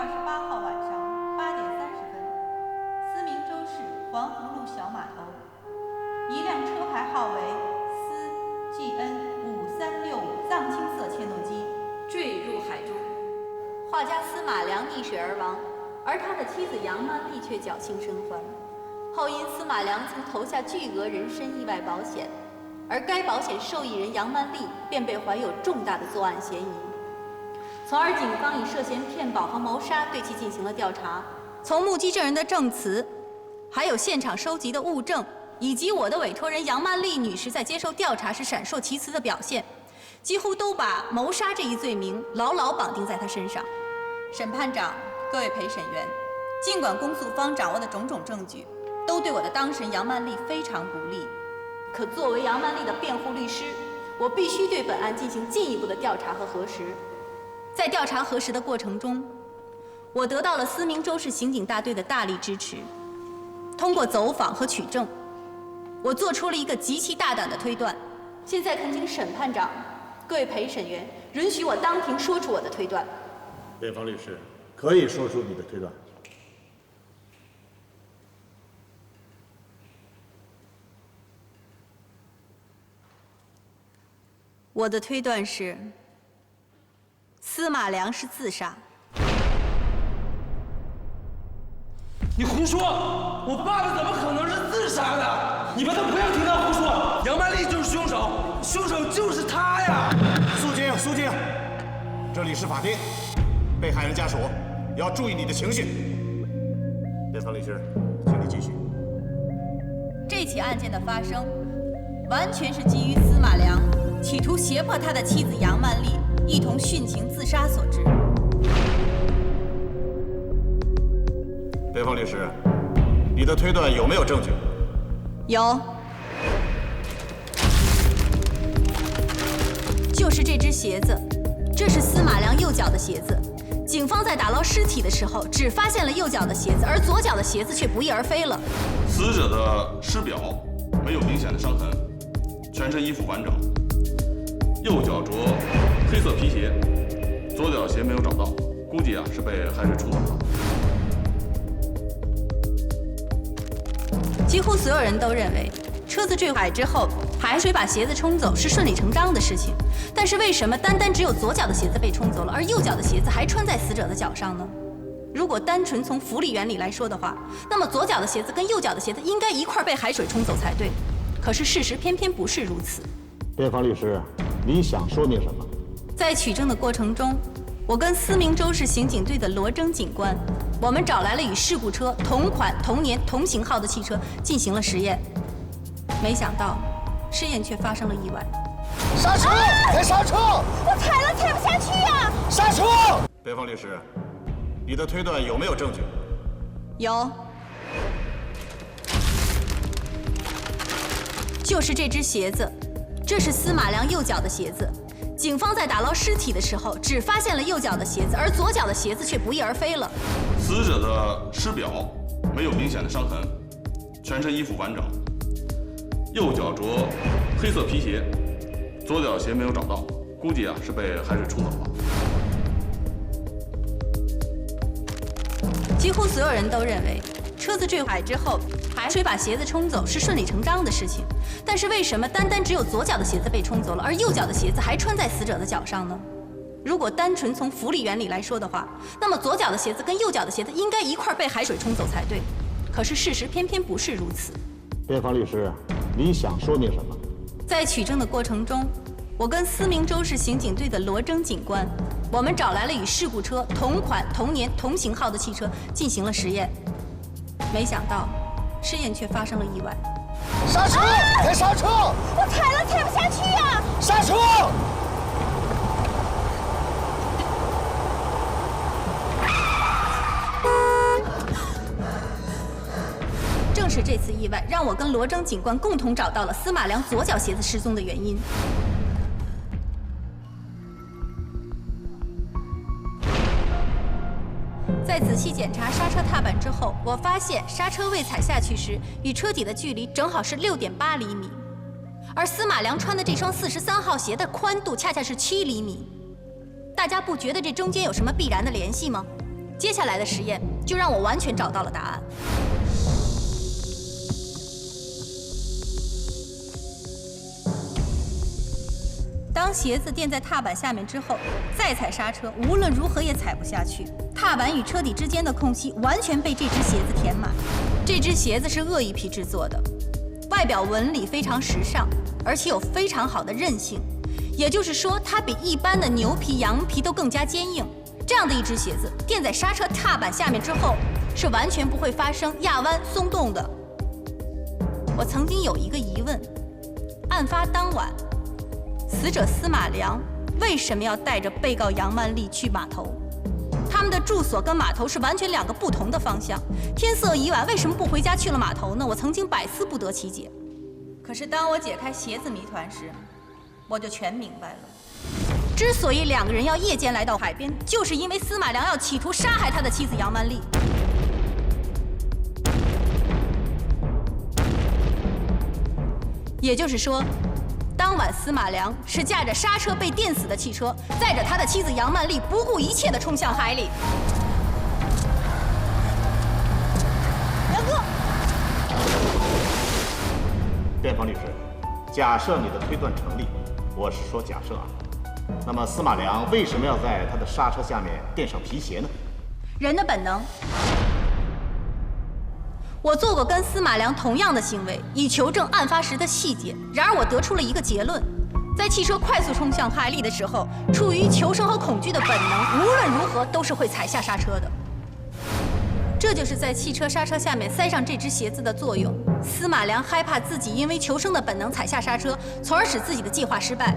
号晚上8点30分，思明州市环湖路小码头，一辆车牌号为思 GN5365藏青色牵动机坠入海中，画家司马良溺水而亡，而他的妻子杨曼丽却侥幸生还。后因司马良曾投下巨额人身意外保险，而该保险受益人杨曼丽便被怀有重大的作案嫌疑，从而警方以涉嫌骗保和谋杀对其进行了调查。从目击证人的证词，还有现场收集的物证，以及我的委托人杨曼丽女士在接受调查时闪烁其词的表现，几乎都把谋杀这一罪名牢牢绑定在她身上。审判长，各位陪审员，尽管公诉方掌握的种种证据都对我的当事人杨曼丽非常不利，可作为杨曼丽的辩护律师，我必须对本案进行进一步的调查和核实。在调查核实的过程中，我得到了思明州市刑警大队的大力支持。通过走访和取证，我做出了一个极其大胆的推断。现在恳请审判长、各位陪审员允许我当庭说出我的推断。辩方律师，可以说出你的推断。我的推断是，司马良是自杀。你胡说！我爸爸怎么可能是自杀的？你们都不要听他胡说！杨曼丽就是凶手，凶手就是他呀！肃静，肃静！这里是法庭，被害人家属要注意你的情绪。辩方律师，请你继续。这起案件的发生，完全是基于司马良企图胁迫他的妻子杨曼丽一同殉情自杀所致。辩方律师，你的推断有没有证据？有，就是这只鞋子，这是司马良右脚的鞋子。警方在打捞尸体的时候，只发现了右脚的鞋子，而左脚的鞋子却不翼而飞了。死者的尸表没有明显的伤痕，全身衣服完整，右脚着黑色皮鞋，左脚鞋没有找到，估计是被海水冲走了。几乎所有人都认为，车子坠海之后，海水把鞋子冲走是顺理成章的事情。但是为什么单只有左脚的鞋子被冲走了，而右脚的鞋子还穿在死者的脚上呢？如果单纯从浮力原理来说的话，那么左脚的鞋子跟右脚的鞋子应该一块被海水冲走才对。可是事实偏偏不是如此。辩方律师，你想说明什么？在取证的过程中，我跟思明州市刑警队的罗征警官，我们找来了与事故车同款、同年、同型号的汽车进行了实验。没想到，试验却发生了意外。刹车！快刹车！我踩了踩不下去呀！刹车！辩方律师，你的推断有没有证据？有，就是这只鞋子，这是司马良右脚的鞋子。警方在打捞尸体的时候，只发现了右脚的鞋子，而左脚的鞋子却不翼而飞了。死者的尸表没有明显的伤痕，全身衣服完整，右脚着黑色皮鞋，左脚鞋没有找到，估计是被海水冲走了。几乎所有人都认为，车子坠海之后，海水把鞋子冲走是顺理成章的事情。但是为什么单只有左脚的鞋子被冲走了，而右脚的鞋子还穿在死者的脚上呢？如果单纯从浮力原理来说的话，那么左脚的鞋子跟右脚的鞋子应该一块被海水冲走才对。可是事实偏偏不是如此。辩方律师，你想说明什么？在取证的过程中，我跟思明州市刑警队的罗征警官，我们找来了与事故车同款、同年、同型号的汽车进行了实验。没想到，试验却发生了意外。刹车！快刹车！我踩了踩不下去呀！刹车！正是这次意外，让我跟罗征警官共同找到了司马良左脚鞋子失踪的原因。在仔细检查刹车踏板之后，我发现刹车位踩下去时，与车底的距离正好是6.8厘米，而司马良穿的这双43号鞋的宽度恰恰是7厘米。大家不觉得这中间有什么必然的联系吗？接下来的实验就让我完全找到了答案。当鞋子垫在踏板下面之后，再踩刹车，无论如何也踩不下去。踏板与车底之间的空隙完全被这只鞋子填满。这只鞋子是鳄鱼皮制作的，外表纹理非常时尚，而且有非常好的韧性。也就是说，它比一般的牛皮、羊皮都更加坚硬。这样的一只鞋子垫在刹车踏板下面之后，是完全不会发生压弯、松动的。我曾经有一个疑问：案发当晚，死者司马良为什么要带着被告杨曼丽去码头？他们的住所跟码头是完全2个不同的方向。天色已晚，为什么不回家去了码头呢？我曾经百思不得其解。可是当我解开鞋子谜团时，我就全明白了。之所以2个人要夜间来到海边，就是因为司马良要企图杀害他的妻子杨曼丽。也就是说，当晚司马良是驾着刹车被电死的汽车，载着他的妻子杨曼丽不顾一切地冲向海里。杨哥，辩方律师，假设你的推断成立，我是说假设啊，那么司马良为什么要在他的刹车下面垫上皮鞋呢？人的本能。我做过跟司马良同样的行为，以求证案发时的细节。然而我得出了一个结论：在汽车快速冲向海里的时候，出于求生和恐惧的本能，无论如何都是会踩下刹车的。这就是在汽车刹车下面塞上这只鞋子的作用。司马良害怕自己因为求生的本能踩下刹车，从而使自己的计划失败。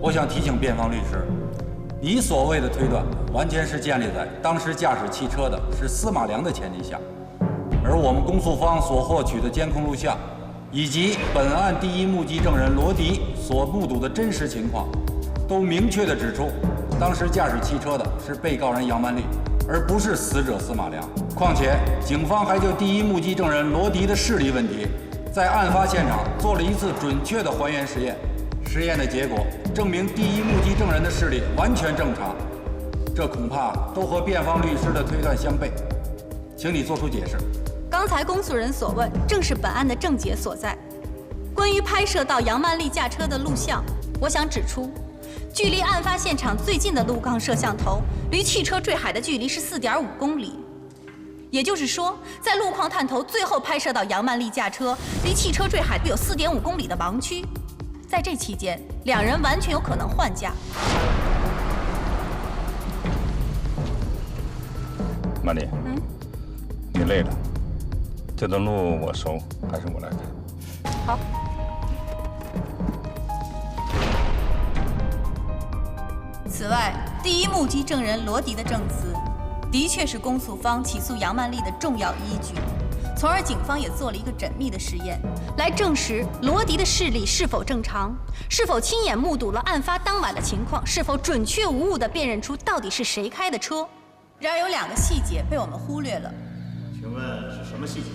我想提醒辩方律师，你所谓的推断完全是建立在当时驾驶汽车的是司马良的前提下，而我们公诉方所获取的监控录像，以及本案第一目击证人罗迪所目睹的真实情况，都明确地指出，当时驾驶汽车的是被告人杨万丽，而不是死者司马良。况且，警方还就第一目击证人罗迪的视力问题，在案发现场做了一次准确的还原实验。实验的结果证明，第一目击证人的视力完全正常。这恐怕都和辩方律师的推断相悖。请你做出解释。刚才公诉人所问，正是本案的症结所在。关于拍摄到杨曼丽驾车的录像，我想指出，距离案发现场最近的路况摄像头离汽车坠海的距离是4.5公里，也就是说，在路况探头最后拍摄到杨曼丽驾车离汽车坠海有4.5公里的盲区。在这期间，两人完全有可能换驾。曼丽，你累了，这段路我熟，还是我来开。好。此外，第一目击证人罗迪的证词，的确是公诉方起诉杨曼丽的重要依据，从而警方也做了一个缜密的实验，来证实罗迪的视力是否正常，是否亲眼目睹了案发当晚的情况，是否准确无误地辨认出到底是谁开的车。然而有2个细节被我们忽略了。请问是什么细节？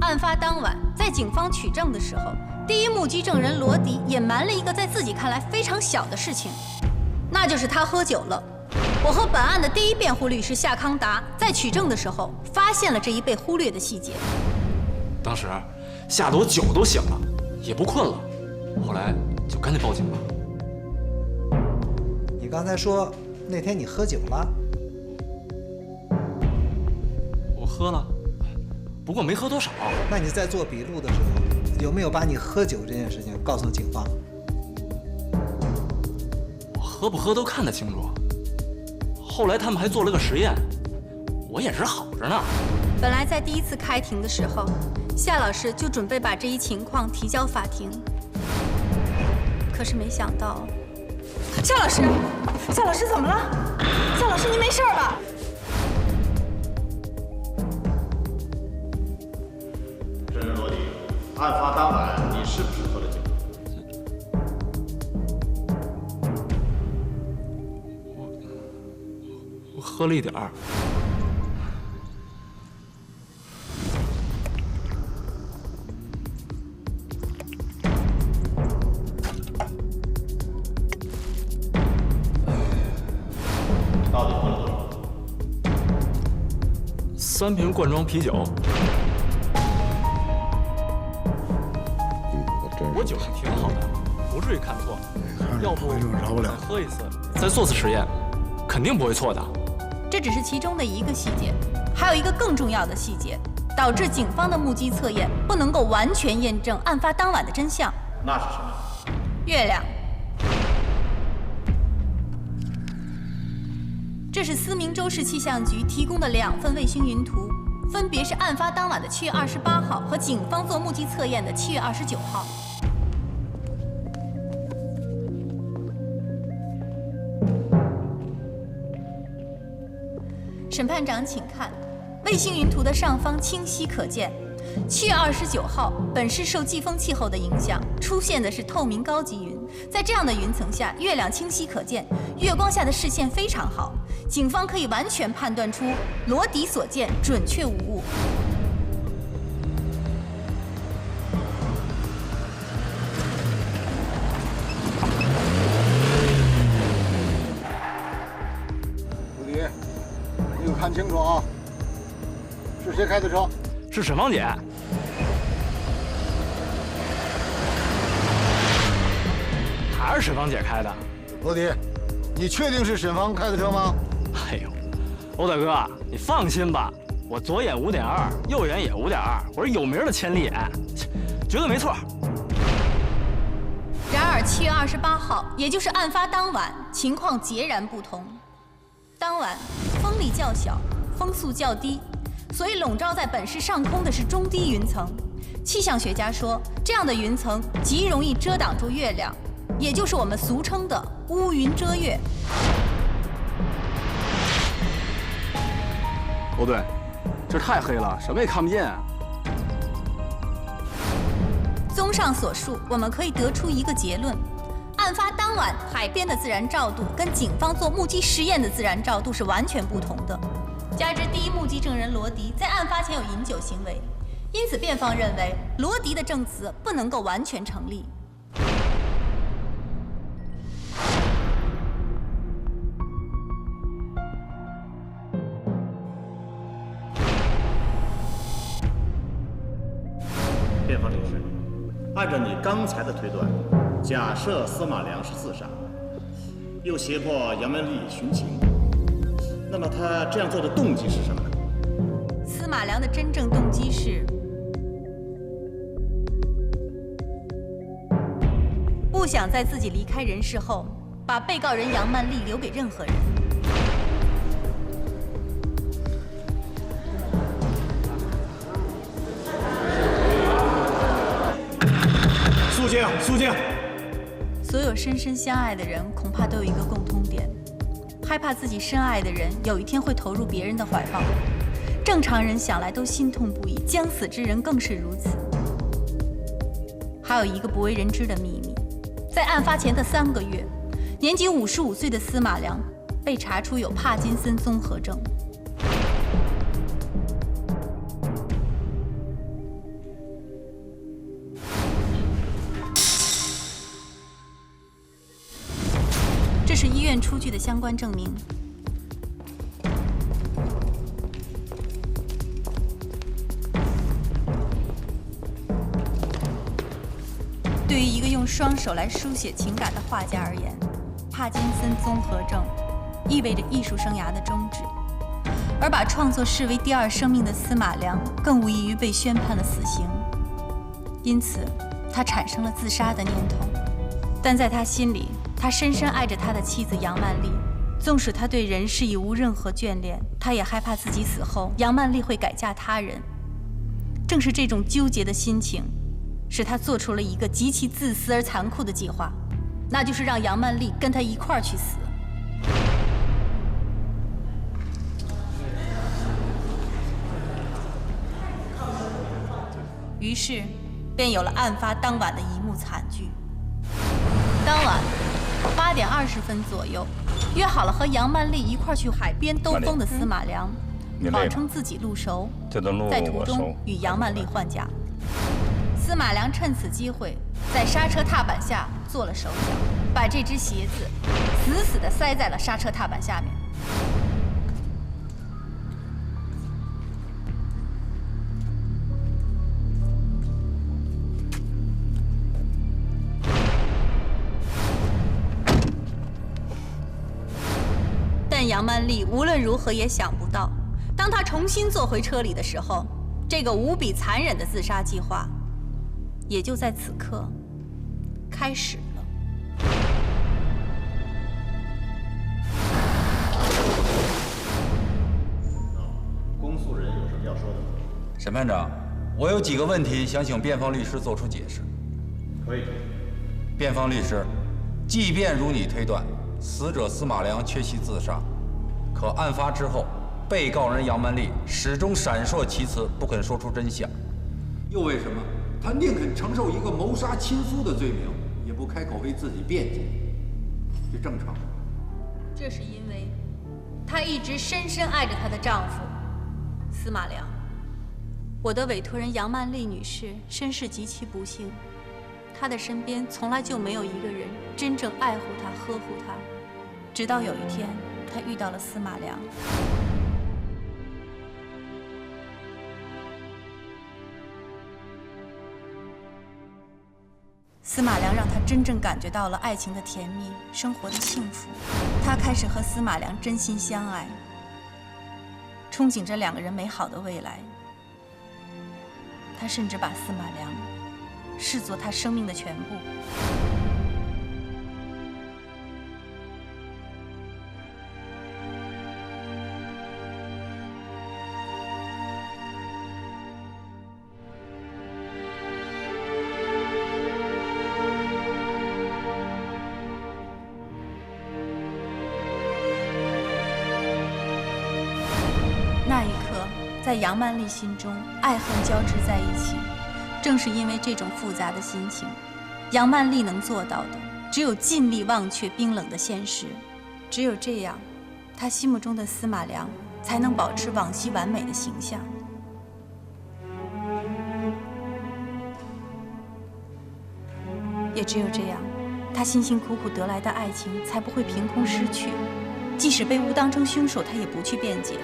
案发当晚，在警方取证的时候，第一目击证人罗迪隐瞒了一个在自己看来非常小的事情，那就是他喝酒了。我和本案的第一辩护律师夏康达在取证的时候，发现了这一被忽略的细节。当时吓得我酒都醒了，也不困了，后来就赶紧报警了。你刚才说那天你喝酒了？我喝了，不过没喝多少。那你在做笔录的时候，有没有把你喝酒这件事情告诉警方？我喝不喝都看得清楚。后来他们还做了个实验，我眼神好着呢。本来在第一次开庭的时候，夏老师就准备把这一情况提交法庭，可是没想到，夏老师，夏老师怎么了？夏老师，您没事吧？证人罗迪，案发当晚你是不是喝了酒？我喝了一点儿。到底喝了多少？3瓶罐装啤酒。我酒量挺好的，不至于看错。要不再喝一次，再做次实验，肯定不会错的。这只是其中的一个细节，还有一个更重要的细节，导致警方的目击测验不能够完全验证案发当晚的真相。那是什么？月亮。这是思明州市气象局提供的2份卫星云图，分别是案发当晚的7月28号和警方做目击测验的7月29号。审判长，请看，卫星云图的上方清晰可见，7月29号本市受季风气候的影响，出现的是透明高级云。在这样的云层下，月亮清晰可见，月光下的视线非常好，警方可以完全判断出罗迪所见准确无误。罗迪，你给我看清楚啊！是谁开的车？是沈芳姐。还是沈芳姐开的。罗迪，你确定是沈芳开的车吗？哎呦，欧大哥，你放心吧，我左眼5.2，右眼也5.2，我是有名的千里眼，绝对没错。然而7月28号，也就是案发当晚，情况截然不同。当晚风力较小，风速较低，所以笼罩在本市上空的是中低云层。气象学家说，这样的云层极容易遮挡住月亮，也就是我们俗称的乌云遮月。不对，这太黑了，什么也看不见啊。综上所述，我们可以得出一个结论：案案发当晚海边的自然照度跟警方做目击实验的自然照度是完全不同的。加之第一目击证人罗迪在案发前有饮酒行为，因此辩方认为罗迪的证词不能够完全成立。辩方律师，按照你刚才的推断，假设司马良是自杀，又胁迫杨文丽寻情，那么他这样做的动机是什么呢？司马良的真正动机是不想在自己离开人世后，把被告人杨曼丽留给任何人。肃静，肃静！所有深深相爱的人，恐怕都有一个共通点，害怕自己深爱的人有一天会投入别人的怀抱。正常人想来都心痛不已，将死之人更是如此。还有一个不为人知的秘密，在案发前的3个月，年仅55岁的司马良被查出有帕金森综合症。这是医院出具的相关证明。对于一个用双手来书写情感的画家而言，帕金森综合症意味着艺术生涯的终止，而把创作视为第二生命的司马良更无异于被宣判了死刑。因此，他产生了自杀的念头。但在他心里，他深深爱着他的妻子杨曼丽，纵使他对人世已无任何眷恋，他也害怕自己死后杨曼丽会改嫁他人。正是这种纠结的心情，使他做出了一个极其自私而残酷的计划，那就是让杨曼丽跟他一块儿去死。于是，便有了案发当晚的一幕惨剧。当晚8点20分左右，约好了和杨曼丽一块儿去海边兜风的司马良，谎称自己路熟，在途中与杨曼丽换驾。司马良趁此机会，在刹车踏板下做了手脚，把这只鞋子死死地塞在了刹车踏板下面。但杨曼丽无论如何也想不到，当她重新坐回车里的时候，这个无比残忍的自杀计划也就在此刻开始了。公诉人有什么要说的吗？审判长，我有几个问题想请辩方律师做出解释。可以。辩方律师，即便如你推断，死者司马良确系自杀，可案发之后，被告人杨曼丽始终闪烁其词，不肯说出真相。又为什么他宁肯承受一个谋杀亲夫的罪名，也不开口为自己辩解？这正常吗？这是因为她一直深深爱着她的丈夫司马良。我的委托人杨曼丽女士身世极其不幸，她的身边从来就没有一个人真正爱护她、呵护她，直到有一天，她遇到了司马良。司马良让她真正感觉到了爱情的甜蜜，生活的幸福。她开始和司马良真心相爱，憧憬着2个人美好的未来。她甚至把司马良视作她生命的全部。那一刻，在杨曼丽心中，爱恨交织在一起。正是因为这种复杂的心情，杨曼丽能做到的，只有尽力忘却冰冷的现实，只有这样，他心目中的司马良才能保持往昔完美的形象。也只有这样，他辛辛苦苦得来的爱情才不会凭空失去。即使被误当成凶手，他也不去辩解。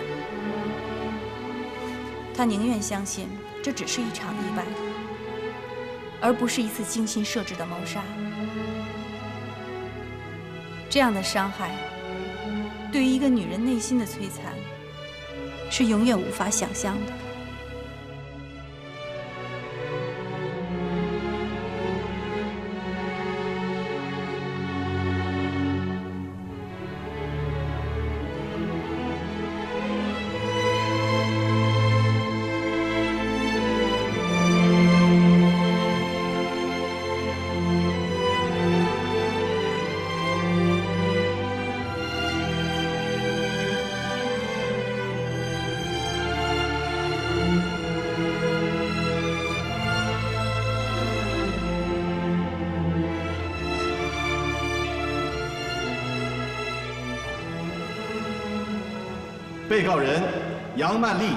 他宁愿相信这只是一场意外，而不是一次精心设置的谋杀。这样的伤害，对于一个女人内心的摧残，是永远无法想象的。被告人杨曼丽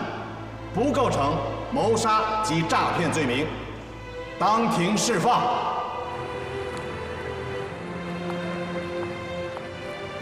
不构成谋杀及诈骗罪名，当庭释放。